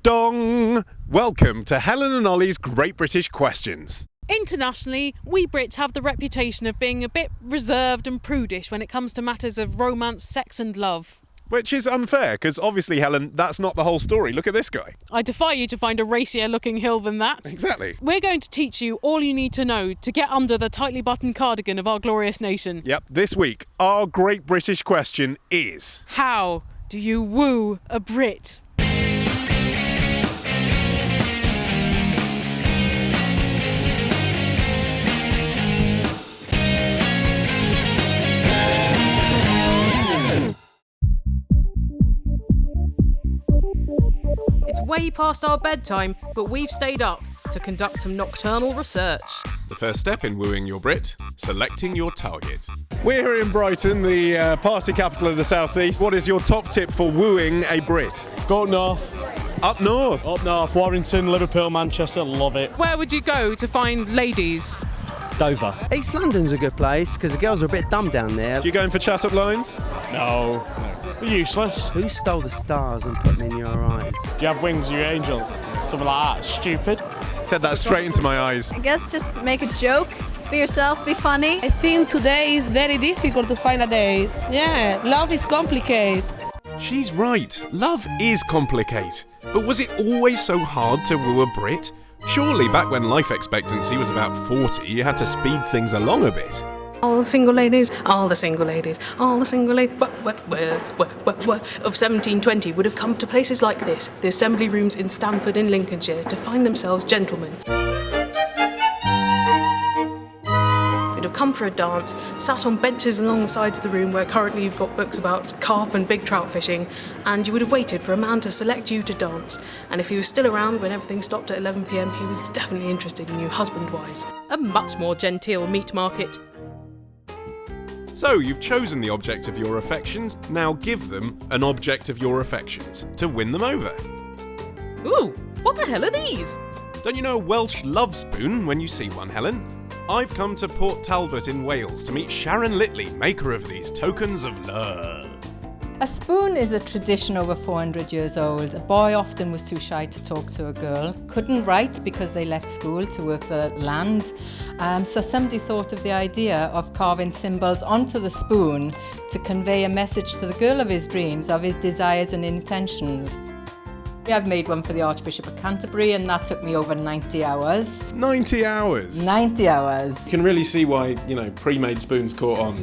Dong! Welcome to Helen and Olly's Great British Questions. Internationally, we Brits have the reputation of being a bit reserved and prudish when it comes to matters of romance, sex and love. Which is unfair, because obviously, Helen, that's not the whole story. Look at this guy. I defy you to find a racier looking hill than that. Exactly. We're going to teach you all you need to know to get under the tightly buttoned cardigan of our glorious nation. Yep, this week, our Great British Question is... How do you woo a Brit? It's way past our bedtime, but we've stayed up to conduct some nocturnal research. The first step in wooing your Brit, selecting your target. We're here in Brighton, the party capital of the South East. What is your top tip for wooing a Brit? Go up north. Up north? Up north. Warrington, Liverpool, Manchester. Love it. Where would you go to find ladies? Dover. East London's a good place because the girls are a bit dumb down there. Do you go in for chat-up lines? No. We're useless. Who stole the stars and put them in your eyes? Do you have wings, you angel? Something like that. Stupid. Said that straight into my eyes. I guess just make a joke, be yourself, be funny. I think today is very difficult to find a date. Yeah, love is complicated. She's right. Love is complicated. But was it always so hard to woo a Brit? Surely back when life expectancy was about 40, you had to speed things along a bit. All the single ladies, all the single ladies, all the single ladies of 1720 would have come to places like this, the assembly rooms in Stamford in Lincolnshire, to find themselves gentlemen. They'd have come for a dance, sat on benches along the sides of the room where currently you've got books about carp and big trout fishing, and you would have waited for a man to select you to dance. And if he was still around when everything stopped at 11 p.m, he was definitely interested in you husband-wise. A much more genteel meat market. So, you've chosen the object of your affections, now give them an object of your affections to win them over. Ooh, what the hell are these? Don't you know a Welsh love spoon when you see one, Helen? I've come to Port Talbot in Wales to meet Sharon Litley, maker of these tokens of love. A spoon is a tradition over 400 years old. A boy often was too shy to talk to a girl, couldn't write because they left school to work the land. So somebody thought of the idea of carving symbols onto the spoon to convey a message to the girl of his dreams, of his desires and intentions. I've made one for the Archbishop of Canterbury and that took me over 90 hours. 90 hours? 90 hours. You can really see why, pre-made spoons caught on.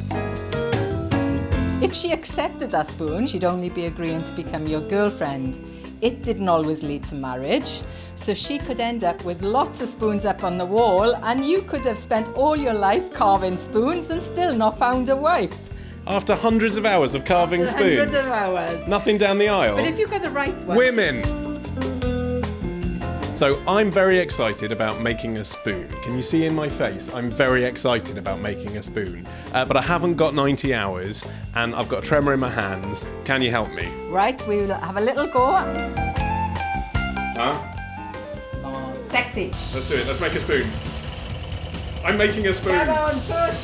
If she accepted that spoon, she'd only be agreeing to become your girlfriend. It didn't always lead to marriage, so she could end up with lots of spoons up on the wall and you could have spent all your life carving spoons and still not found a wife. After hundreds of hours of carving spoons? Hundreds of hours. Nothing down the aisle? But if you got the right one... Women! So I'm very excited about making a spoon. Can you see in my face? I'm very excited about making a spoon. But I haven't got 90 hours and I've got a tremor in my hands. Can you help me? Right, we'll have a little go. Huh? Oh, sexy. Let's do it. Let's make a spoon. I'm making a spoon. Come on, push,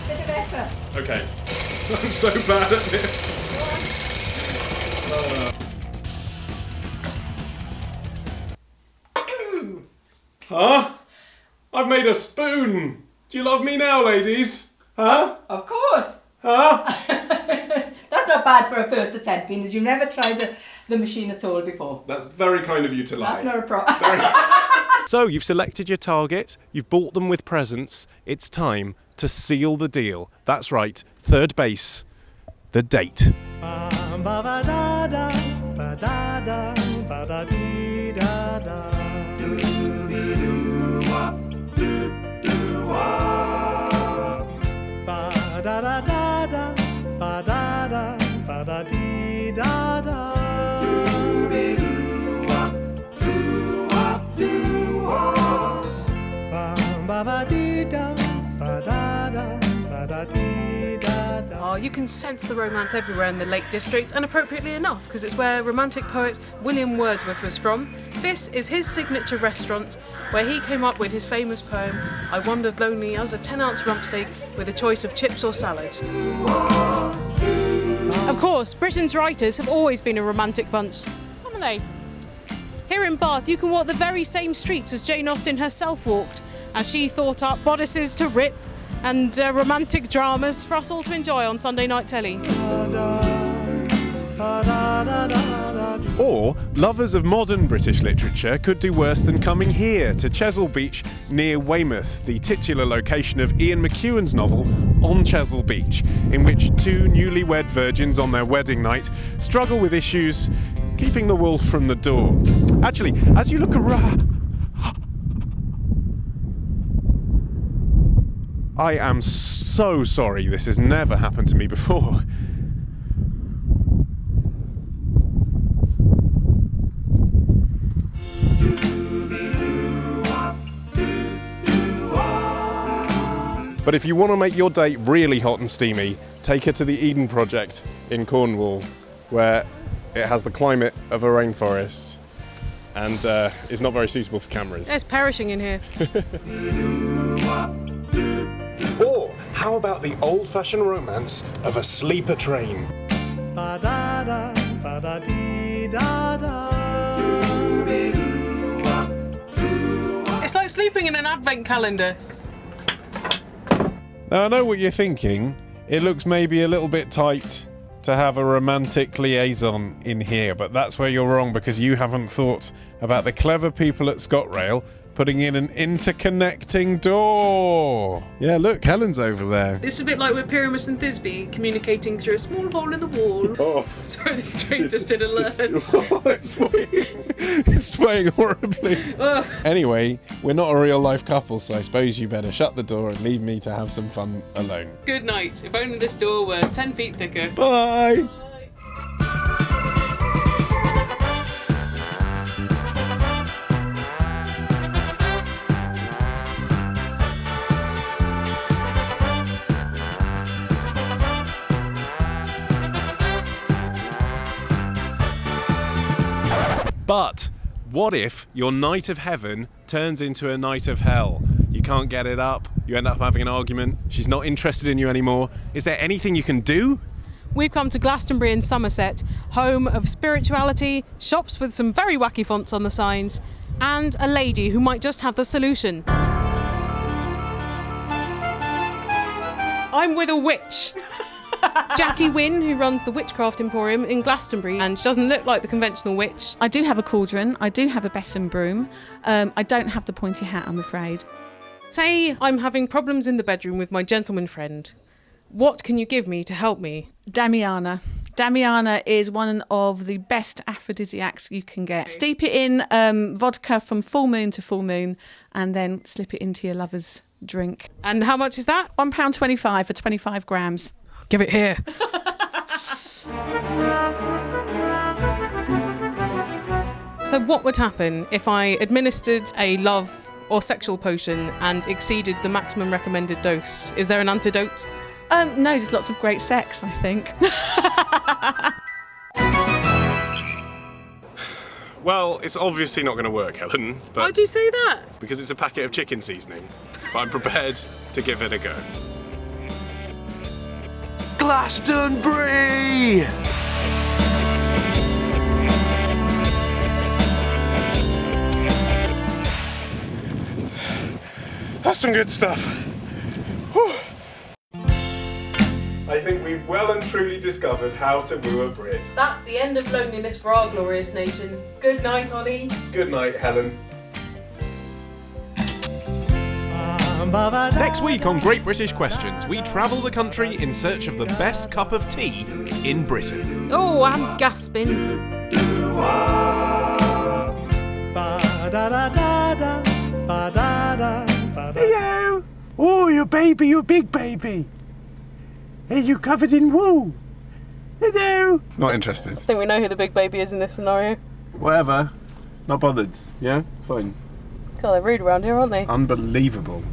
bit of effort. Okay. I'm so bad at this. Huh? I've made a spoon. Do you love me now, ladies? Huh? Of course. Huh? That's not bad for a first attempt, being as you've never tried the machine at all before. That's very kind of you to lie. That's not a problem. So, you've selected your target, you've bought them with presents. It's time to seal the deal. That's right, third base, the date. Oh, you can sense the romance everywhere in the Lake District, and appropriately enough, because it's where romantic poet William Wordsworth was from. This is his signature restaurant, where he came up with his famous poem, I wandered lonely as a 10-ounce rump steak with a choice of chips or salad. Of course, Britain's writers have always been a romantic bunch, haven't they? Here in in Bath, you can walk the very same streets as Jane Austen herself walked, as she thought up bodices to rip and romantic dramas for us all to enjoy on Sunday night telly. Or lovers of modern British literature could do worse than coming here to Chisel Beach near Weymouth, the titular location of Ian McEwan's novel On Chisel Beach, in which two newlywed virgins on their wedding night struggle with issues keeping the wolf from the door. Actually, as you look around... I am so sorry, this has never happened to me before. But if you want to make your date really hot and steamy, take her to the Eden Project in Cornwall, where it has the climate of a rainforest and is not very suitable for cameras. It's perishing in here. Or how about the old-fashioned romance of a sleeper train? It's like sleeping in an advent calendar. Now, I know what you're thinking. It looks maybe a little bit tight to have a romantic liaison in here, but that's where you're wrong, because you haven't thought about the clever people at ScotRail putting in an interconnecting door. Yeah, look, Helen's over there. This is a bit like with Pyramus and Thisbe communicating through a small hole in the wall. Oh. Sorry, the train just did a lurch. It's swaying horribly. Oh. Anyway, we're not a real-life couple, so I suppose you better shut the door and leave me to have some fun alone. Good night. If only this door were 10 feet thicker. Bye! But what if your night of heaven turns into a night of hell? You can't get it up, you end up having an argument, she's not interested in you anymore. Is there anything you can do? We've come to Glastonbury in Somerset, home of spirituality, shops with some very wacky fonts on the signs, and a lady who might just have the solution. I'm with a witch. Jackie Wynne, who runs the Witchcraft Emporium in Glastonbury, and she doesn't look like the conventional witch. I do have a cauldron, I do have a besom broom. I don't have the pointy hat, I'm afraid. Say I'm having problems in the bedroom with my gentleman friend. What can you give me to help me? Damiana. Damiana is one of the best aphrodisiacs you can get. Steep it in vodka from full moon to full moon, and then slip it into your lover's drink. And how much is that? £1.25 for 25 grams. Give it here. So what would happen if I administered a love or sexual potion and exceeded the maximum recommended dose? Is there an antidote? No, just lots of great sex, I think. Well, it's obviously not going to work, Helen, but... Why'd you say that? Because it's a packet of chicken seasoning, but I'm prepared to give it a go. Glastonbury! That's some good stuff. Whew. I think we've well and truly discovered how to woo a Brit. That's the end of loneliness for our glorious nation. Good night, Olly. Good night, Helen. Next week on Great British Questions, we travel the country in search of the best cup of tea in Britain. Oh, I'm gasping. Hello! Oh, you baby, you big baby. Are you covered in wool? Hello! Not interested. I think we know who the big baby is in this scenario. Whatever. Not bothered. Yeah? Fine. God, they're rude around here, aren't they? Unbelievable.